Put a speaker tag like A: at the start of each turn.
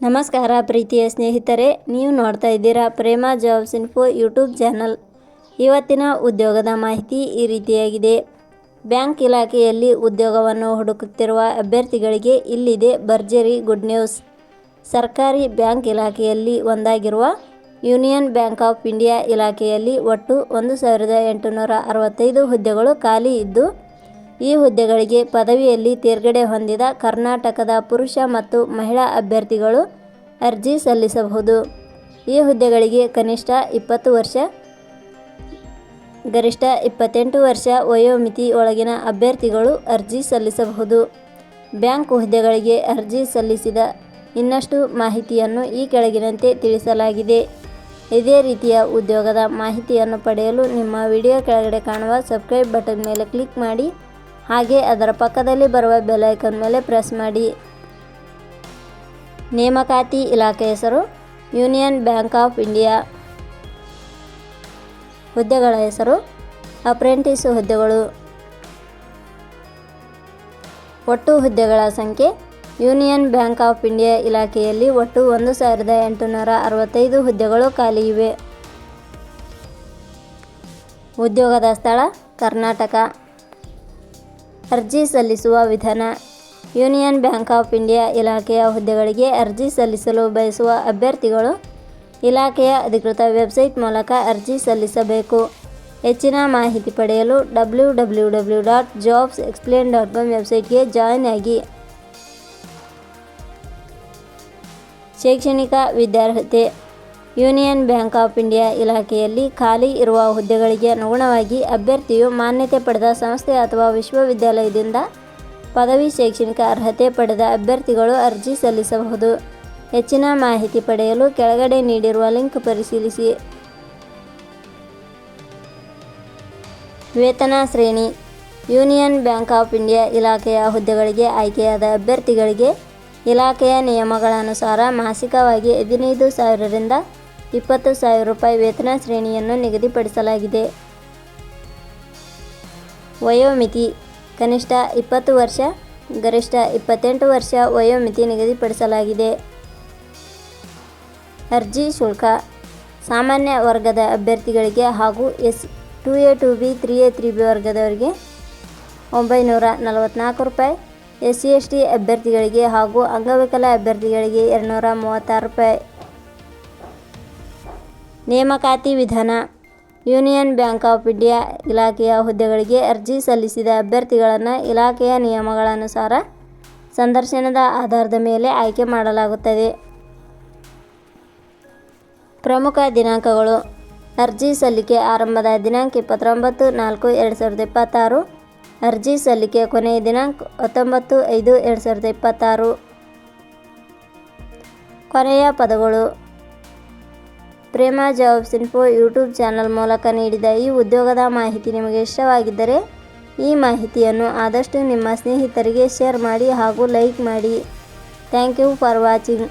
A: ನಮಸ್ಕಾರ ಪ್ರೀತಿಯ ಸ್ನೇಹಿತರೆ, ನೀವು ನೋಡ್ತಾ ಇದ್ದೀರಾ ಪ್ರೇಮ ಜಾಬ್ಸ್ ಇನ್ಫೋ ಯೂಟ್ಯೂಬ್ ಚಾನಲ್. ಇವತ್ತಿನ ಉದ್ಯೋಗದ ಮಾಹಿತಿ ಈ ರೀತಿಯಾಗಿದೆ. ಬ್ಯಾಂಕ್ ಇಲಾಖೆಯಲ್ಲಿ ಉದ್ಯೋಗವನ್ನು ಹುಡುಕುತ್ತಿರುವ ಅಭ್ಯರ್ಥಿಗಳಿಗೆ ಇಲ್ಲಿದೆ ಭರ್ಜರಿ ಗುಡ್ ನ್ಯೂಸ್. ಸರ್ಕಾರಿ ಬ್ಯಾಂಕ್ ಇಲಾಖೆಯಲ್ಲಿ ಒಂದಾಗಿರುವ ಯೂನಿಯನ್ ಬ್ಯಾಂಕ್ ಆಫ್ ಇಂಡಿಯಾ ಇಲಾಖೆಯಲ್ಲಿ ಒಟ್ಟು 1865 ಹುದ್ದೆಗಳು ಖಾಲಿ ಇದ್ದು, ಈ ಹುದ್ದೆಗಳಿಗೆ ಪದವಿಯಲ್ಲಿ ತೇರ್ಗಡೆ ಹೊಂದಿದ ಕರ್ನಾಟಕದ ಪುರುಷ ಮತ್ತು ಮಹಿಳಾ ಅಭ್ಯರ್ಥಿಗಳು ಅರ್ಜಿ ಸಲ್ಲಿಸಬಹುದು. ಈ ಹುದ್ದೆಗಳಿಗೆ ಕನಿಷ್ಠ 20 ವರ್ಷ, ಗರಿಷ್ಠ 28 ವರ್ಷ ವಯೋಮಿತಿ ಒಳಗಿನ ಅಭ್ಯರ್ಥಿಗಳು ಅರ್ಜಿ ಸಲ್ಲಿಸಬಹುದು. ಬ್ಯಾಂಕ್ ಹುದ್ದೆಗಳಿಗೆ ಅರ್ಜಿ ಸಲ್ಲಿಸಿದ ಇನ್ನಷ್ಟು ಮಾಹಿತಿಯನ್ನು ಈ ಕೆಳಗಿನಂತೆ ತಿಳಿಸಲಾಗಿದೆ. ಇದೇ ರೀತಿಯ ಉದ್ಯೋಗದ ಮಾಹಿತಿಯನ್ನು ಪಡೆಯಲು ನಿಮ್ಮ ವಿಡಿಯೋ ಕೆಳಗಡೆ ಕಾಣುವ ಸಬ್ಸ್ಕ್ರೈಬ್ ಬಟನ್ ಮೇಲೆ ಕ್ಲಿಕ್ ಮಾಡಿ, ಹಾಗೆ ಅದರ ಪಕ್ಕದಲ್ಲಿ ಬರುವ ಬೆಲ್ ಐಕಾನ್ ಮೇಲೆ ಪ್ರೆಸ್ ಮಾಡಿ. ನೇಮಕಾತಿ ಇಲಾಖೆ ಹೆಸರು ಯೂನಿಯನ್ ಬ್ಯಾಂಕ್ ಆಫ್ ಇಂಡಿಯಾ. ಹುದ್ದೆಗಳ ಹೆಸರು ಅಪ್ರೆಂಟಿಸ್ ಹುದ್ದೆಗಳು. ಒಟ್ಟು ಹುದ್ದೆಗಳ ಸಂಖ್ಯೆ ಯೂನಿಯನ್ ಬ್ಯಾಂಕ್ ಆಫ್ ಇಂಡಿಯಾ ಇಲಾಖೆಯಲ್ಲಿ ಒಟ್ಟು 1865 ಹುದ್ದೆಗಳು ಖಾಲಿ ಇವೆ. ಉದ್ಯೋಗದ ಸ್ಥಳ ಕರ್ನಾಟಕ. ಅರ್ಜಿ ಸಲ್ಲಿಸುವ ವಿಧಾನ. ಯೂನಿಯನ್ ಬ್ಯಾಂಕ್ ಆಫ್ ಇಂಡಿಯಾ ಇಲಾಖೆಯ ಹುದ್ದೆಗಳಿಗೆ ಅರ್ಜಿ ಸಲ್ಲಿಸಲು ಬಯಸುವ ಅಭ್ಯರ್ಥಿಗಳು ಇಲಾಖೆಯ ಅಧಿಕೃತ ವೆಬ್ಸೈಟ್ ಮೂಲಕ ಅರ್ಜಿ ಸಲ್ಲಿಸಬೇಕು. ಹೆಚ್ಚಿನ ಮಾಹಿತಿ ಪಡೆಯಲು www.jobsexplain.com ವೆಬ್ಸೈಟ್ಗೆ ಜಾಯಿನ್ ಆಗಿ. ಶೈಕ್ಷಣಿಕ ವಿದ್ಯಾರ್ಹತೆ. ಯೂನಿಯನ್ ಬ್ಯಾಂಕ್ ಆಫ್ ಇಂಡಿಯಾ ಇಲಾಖೆಯಲ್ಲಿ ಖಾಲಿ ಇರುವ ಹುದ್ದೆಗಳಿಗೆ ಅನುಗುಣವಾಗಿ ಅಭ್ಯರ್ಥಿಯು ಮಾನ್ಯತೆ ಪಡೆದ ಸಂಸ್ಥೆ ಅಥವಾ ವಿಶ್ವವಿದ್ಯಾಲಯದಿಂದ ಪದವಿ ಶೈಕ್ಷಣಿಕ ಅರ್ಹತೆ ಪಡೆದ ಅಭ್ಯರ್ಥಿಗಳು ಅರ್ಜಿ ಸಲ್ಲಿಸಬಹುದು. ಹೆಚ್ಚಿನ ಮಾಹಿತಿ ಪಡೆಯಲು ಕೆಳಗಡೆ ನೀಡಿರುವ ಲಿಂಕ್ ಪರಿಶೀಲಿಸಿ. ವೇತನ ಶ್ರೇಣಿ. ಯೂನಿಯನ್ ಬ್ಯಾಂಕ್ ಆಫ್ ಇಂಡಿಯಾ ಇಲಾಖೆಯ ಹುದ್ದೆಗಳಿಗೆ ಆಯ್ಕೆಯಾದ ಅಭ್ಯರ್ಥಿಗಳಿಗೆ ಇಲಾಖೆಯ ನಿಯಮಗಳನುಸಾರ ಮಾಸಿಕವಾಗಿ 15,000 ರಿಂದ 20,000 ರೂಪಾಯಿ ವೇತನ ಶ್ರೇಣಿಯನ್ನು ನಿಗದಿಪಡಿಸಲಾಗಿದೆ. ವಯೋಮಿತಿ ಕನಿಷ್ಠ 20 ವರ್ಷ, ಗರಿಷ್ಠ 28 ವರ್ಷ ವಯೋಮಿತಿ ನಿಗದಿಪಡಿಸಲಾಗಿದೆ. ಅರ್ಜಿ ಶುಲ್ಕ. ಸಾಮಾನ್ಯ ವರ್ಗದ ಅಭ್ಯರ್ಥಿಗಳಿಗೆ ಹಾಗೂ S2A 2B 3A 3B ವರ್ಗದವರಿಗೆ 944 ರೂಪಾಯಿ, SC/ST ಅಭ್ಯರ್ಥಿಗಳಿಗೆ ಹಾಗೂ ಅಂಗವಿಕಲ ಅಭ್ಯರ್ಥಿಗಳಿಗೆ 236 ರೂಪಾಯಿ. ನೇಮಕಾತಿ ವಿಧಾನ. ಯೂನಿಯನ್ ಬ್ಯಾಂಕ್ ಆಫ್ ಇಂಡಿಯಾ ಇಲಾಖೆಯ ಹುದ್ದೆಗಳಿಗೆ ಅರ್ಜಿ ಸಲ್ಲಿಸಿದ ಅಭ್ಯರ್ಥಿಗಳನ್ನು ಇಲಾಖೆಯ ನಿಯಮಗಳನುಸಾರ ಸಂದರ್ಶನದ ಆಧಾರದ ಮೇಲೆ ಆಯ್ಕೆ ಮಾಡಲಾಗುತ್ತದೆ. ಪ್ರಮುಖ ದಿನಾಂಕಗಳು. ಅರ್ಜಿ ಸಲ್ಲಿಕೆ ಆರಂಭದ ದಿನಾಂಕ 29/4/2026. ಅರ್ಜಿ ಸಲ್ಲಿಕೆ ಕೊನೆಯ ದಿನಾಂಕ 19/5/2026. ಕೊನೆಯ ಪದಗಳು. ಪ್ರೇಮ ಜಾಬ್ಸ್ ಇನ್ಫೋ ಯೂಟ್ಯೂಬ್ ಚಾನಲ್ ಮೂಲಕ ನೀಡಿದ ಈ ಉದ್ಯೋಗದ ಮಾಹಿತಿ ನಿಮಗೆ ಇಷ್ಟವಾಗಿದ್ದರೆ ಈ ಮಾಹಿತಿಯನ್ನು ಆದಷ್ಟು ನಿಮ್ಮ ಸ್ನೇಹಿತರಿಗೆ ಶೇರ್ ಮಾಡಿ ಹಾಗೂ ಲೈಕ್ ಮಾಡಿ. Thank you for watching.